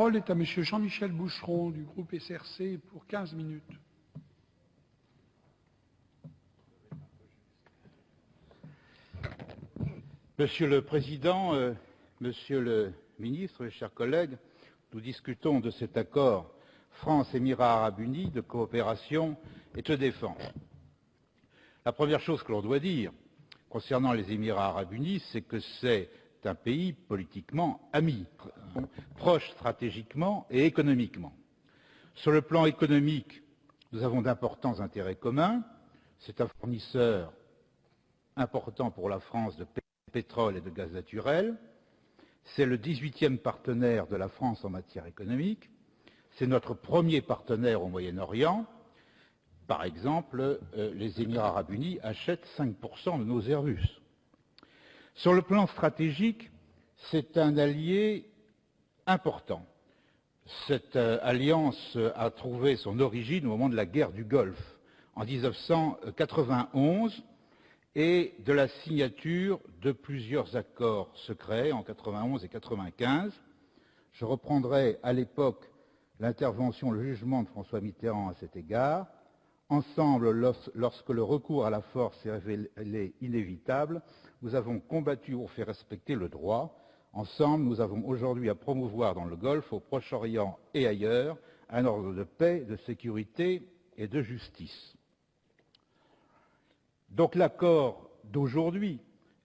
La parole est à Monsieur Jean-Michel Boucheron du groupe SRC pour 15 minutes. Monsieur le Président, Monsieur le Ministre, chers collègues, nous discutons de cet accord France-Émirats arabes unis de coopération et de défense. La première chose que l'on doit dire concernant les Émirats arabes unis, c'est que c'est un pays politiquement ami, proche stratégiquement et économiquement. Sur le plan économique, nous avons d'importants intérêts communs. C'est un fournisseur important pour la France de pétrole et de gaz naturel. C'est le 18e partenaire de la France en matière économique. C'est notre premier partenaire au Moyen-Orient. Par exemple, les Émirats arabes unis achètent 5% de nos Airbus. Sur le plan stratégique, c'est un allié important. Cette alliance a trouvé son origine au moment de la guerre du Golfe, en 1991, et de la signature de plusieurs accords secrets en 91 et 95. Je reprendrai à l'époque l'intervention, le jugement de François Mitterrand à cet égard. Ensemble, lorsque le recours à la force s'est révélé inévitable, nous avons combattu pour faire respecter le droit. Ensemble, nous avons aujourd'hui à promouvoir dans le Golfe, au Proche-Orient et ailleurs, un ordre de paix, de sécurité et de justice. Donc l'accord d'aujourd'hui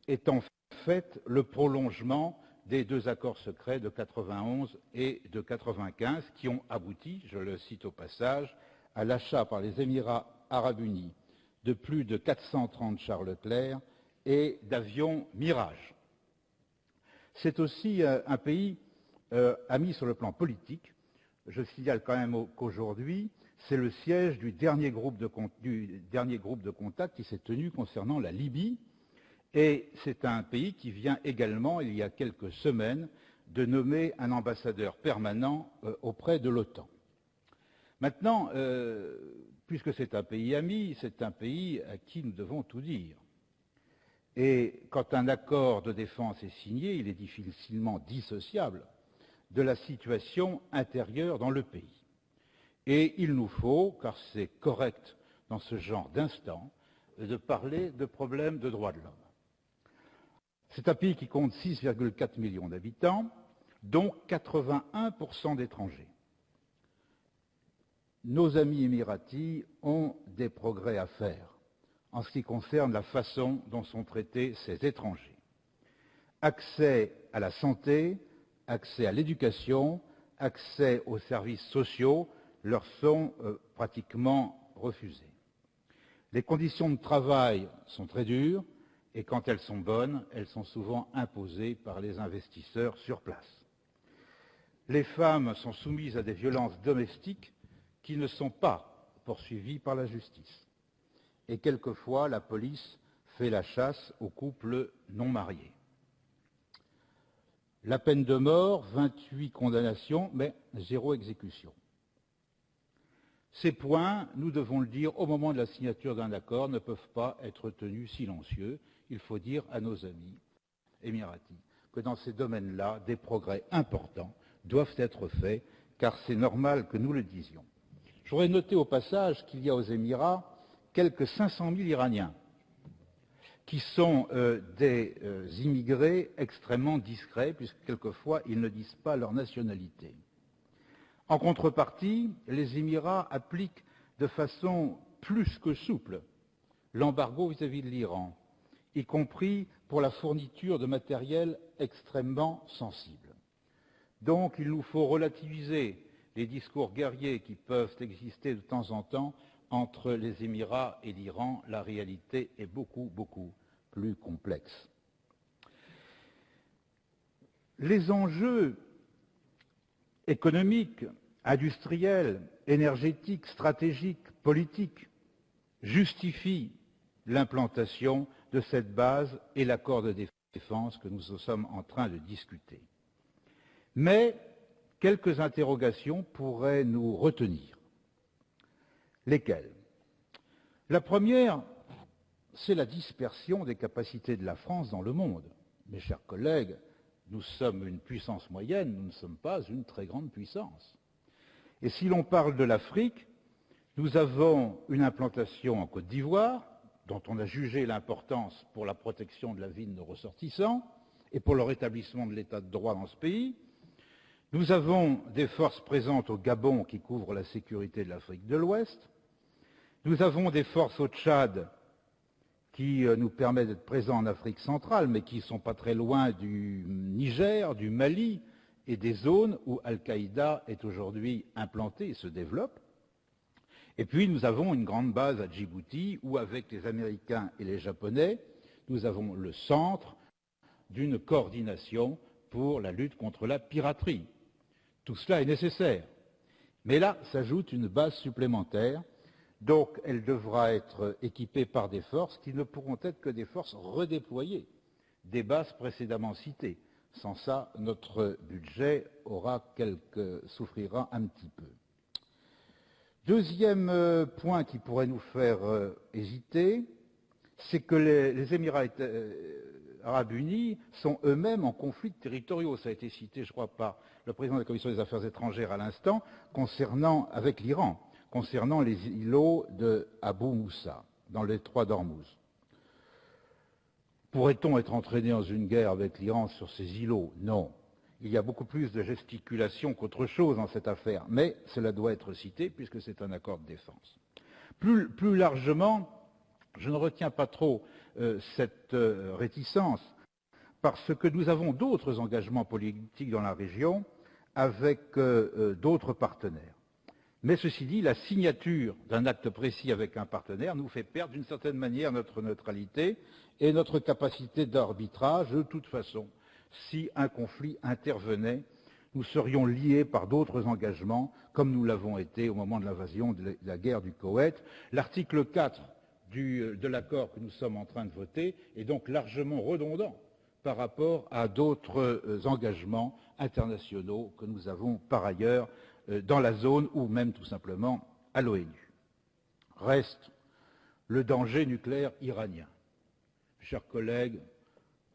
est en fait le prolongement des deux accords secrets de 91 et de 95 qui ont abouti, je le cite au passage, à l'achat par les Émirats arabes unis de plus de 430 chars Leclerc et d'avions Mirage. C'est aussi un pays ami sur le plan politique. Je signale quand même qu'aujourd'hui, c'est le siège du dernier groupe de contact qui s'est tenu concernant la Libye. Et c'est un pays qui vient également, il y a quelques semaines, de nommer un ambassadeur permanent auprès de l'OTAN. Maintenant, puisque c'est un pays ami, c'est un pays à qui nous devons tout dire. Et quand un accord de défense est signé, il est difficilement dissociable de la situation intérieure dans le pays. Et il nous faut, car c'est correct dans ce genre d'instant, de parler de problèmes de droits de l'homme. C'est un pays qui compte 6,4 millions d'habitants, dont 81% d'étrangers. Nos amis émiratis ont des progrès à faire en ce qui concerne la façon dont sont traités ces étrangers. Accès à la santé, accès à l'éducation, accès aux services sociaux leur sont pratiquement refusés. Les conditions de travail sont très dures et quand elles sont bonnes, elles sont souvent imposées par les investisseurs sur place. Les femmes sont soumises à des violences domestiques qui ne sont pas poursuivies par la justice. Et quelquefois, la police fait la chasse aux couples non mariés. La peine de mort, 28 condamnations, mais 0 exécution. Ces points, nous devons le dire, au moment de la signature d'un accord, ne peuvent pas être tenus silencieux. Il faut dire à nos amis émiratis que dans ces domaines-là, des progrès importants doivent être faits, car c'est normal que nous le disions. Je voudrais noter au passage qu'il y a aux Émirats quelques 500 000 Iraniens qui sont des immigrés extrêmement discrets, puisque quelquefois ils ne disent pas leur nationalité. En contrepartie, les Émirats appliquent de façon plus que souple l'embargo vis-à-vis de l'Iran, y compris pour la fourniture de matériel extrêmement sensible. Donc il nous faut relativiser les discours guerriers qui peuvent exister de temps en temps entre les Émirats et l'Iran. La réalité est beaucoup, beaucoup plus complexe. Les enjeux économiques, industriels, énergétiques, stratégiques, politiques justifient l'implantation de cette base et l'accord de défense que nous sommes en train de discuter. Mais quelques interrogations pourraient nous retenir. Lesquelles? La première, c'est la dispersion des capacités de la France dans le monde. Mes chers collègues, Nous sommes une puissance moyenne, nous ne sommes pas une très grande puissance. Et si l'on parle de l'Afrique, nous avons une implantation en Côte d'Ivoire, dont on a jugé l'importance pour la protection de la vie de nos ressortissants et pour le rétablissement de l'état de droit dans ce pays. Nous avons des forces présentes au Gabon qui couvrent la sécurité de l'Afrique de l'Ouest. Nous avons des forces au Tchad qui nous permettent d'être présents en Afrique centrale, mais qui ne sont pas très loin du Niger, du Mali et des zones où Al-Qaïda est aujourd'hui implantée et se développe. Et puis nous avons une grande base à Djibouti où, avec les Américains et les Japonais, nous avons le centre d'une coordination pour la lutte contre la piraterie. Tout cela est nécessaire. Mais là s'ajoute une base supplémentaire, donc elle devra être équipée par des forces qui ne pourront être que des forces redéployées, des bases précédemment citées. Sans ça, notre budget souffrira un petit peu. Deuxième point qui pourrait nous faire hésiter, c'est que les Émirats arabes unis sont eux-mêmes en conflits territoriaux. Ça a été cité, je crois, par le président de la Commission des Affaires étrangères à l'instant, avec l'Iran, concernant les îlots de Abu Moussa, dans le détroit d'Ormuz. Pourrait-on être entraîné dans une guerre avec l'Iran sur ces îlots? Non. Il y a beaucoup plus de gesticulation qu'autre chose dans cette affaire, mais cela doit être cité puisque c'est un accord de défense. Plus largement, je ne retiens pas trop cette réticence parce que nous avons d'autres engagements politiques dans la région avec d'autres partenaires. Mais ceci dit, la signature d'un acte précis avec un partenaire nous fait perdre d'une certaine manière notre neutralité et notre capacité d'arbitrage. De toute façon, si un conflit intervenait, nous serions liés par d'autres engagements, comme nous l'avons été au moment de l'invasion de la guerre du Koweït. L'article 4 de l'accord que nous sommes en train de voter est donc largement redondant par rapport à d'autres engagements internationaux que nous avons par ailleurs dans la zone ou même tout simplement à l'ONU. Reste le danger nucléaire iranien. Chers collègues,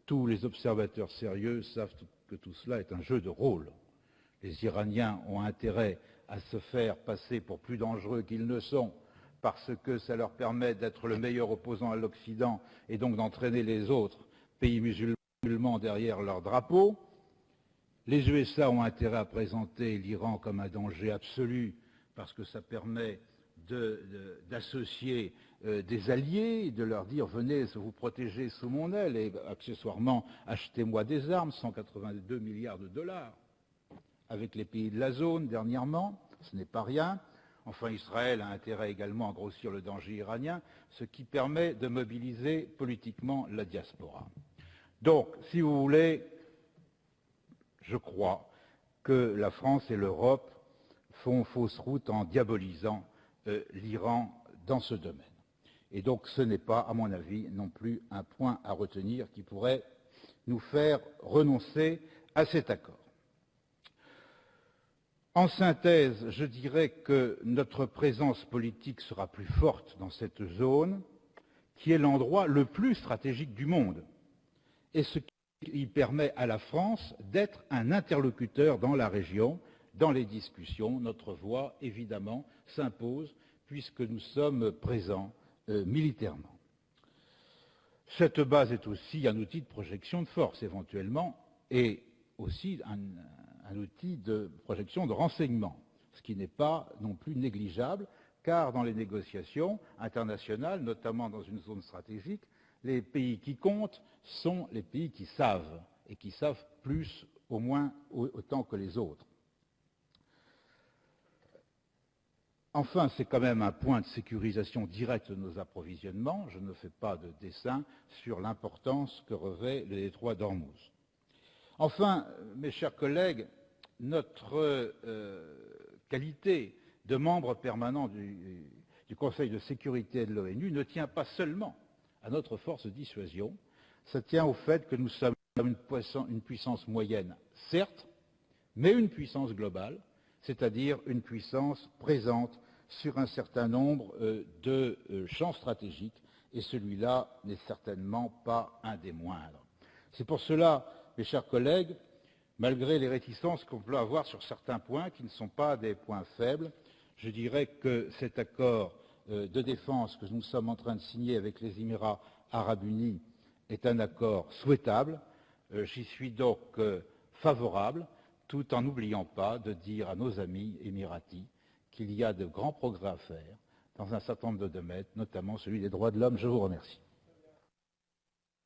tous les observateurs sérieux savent que tout cela est un jeu de rôle. Les Iraniens ont intérêt à se faire passer pour plus dangereux qu'ils ne sont, parce que ça leur permet d'être le meilleur opposant à l'Occident et donc d'entraîner les autres pays musulmans derrière leur drapeau. Les USA ont intérêt à présenter l'Iran comme un danger absolu, parce que ça permet d'associer des alliés, de leur dire « venez vous protéger sous mon aile et accessoirement achetez-moi des armes », 182 milliards de dollars, avec les pays de la zone dernièrement, ce n'est pas rien. Enfin, Israël a intérêt également à grossir le danger iranien, ce qui permet de mobiliser politiquement la diaspora. Donc, si vous voulez, je crois que la France et l'Europe font fausse route en diabolisant l'Iran dans ce domaine. Et donc ce n'est pas, à mon avis, non plus un point à retenir qui pourrait nous faire renoncer à cet accord. En synthèse, je dirais que notre présence politique sera plus forte dans cette zone, qui est l'endroit le plus stratégique du monde, et ce qui permet à la France d'être un interlocuteur dans la région, dans les discussions. Notre voix, évidemment, s'impose puisque nous sommes présents militairement. Cette base est aussi un outil de projection de force, éventuellement, et aussi un outil de projection de renseignement, ce qui n'est pas non plus négligeable, car dans les négociations internationales, notamment dans une zone stratégique, les pays qui comptent sont les pays qui savent, et qui savent plus, au moins autant que les autres. Enfin, c'est quand même un point de sécurisation directe de nos approvisionnements. Je ne fais pas de dessin sur l'importance que revêt le détroit d'Ormuz. Enfin, mes chers collègues, notre qualité de membre permanent du Conseil de sécurité de l'ONU ne tient pas seulement à notre force de dissuasion, ça tient au fait que nous sommes une puissance moyenne, certes, mais une puissance globale, c'est-à-dire une puissance présente sur un certain nombre de champs stratégiques, et celui-là n'est certainement pas un des moindres. C'est pour cela mes chers collègues, malgré les réticences qu'on peut avoir sur certains points qui ne sont pas des points faibles, je dirais que cet accord de défense que nous sommes en train de signer avec les Émirats arabes unis est un accord souhaitable. J'y suis donc favorable, tout en n'oubliant pas de dire à nos amis émiratis qu'il y a de grands progrès à faire dans un certain nombre de domaines, notamment celui des droits de l'homme. Je vous remercie.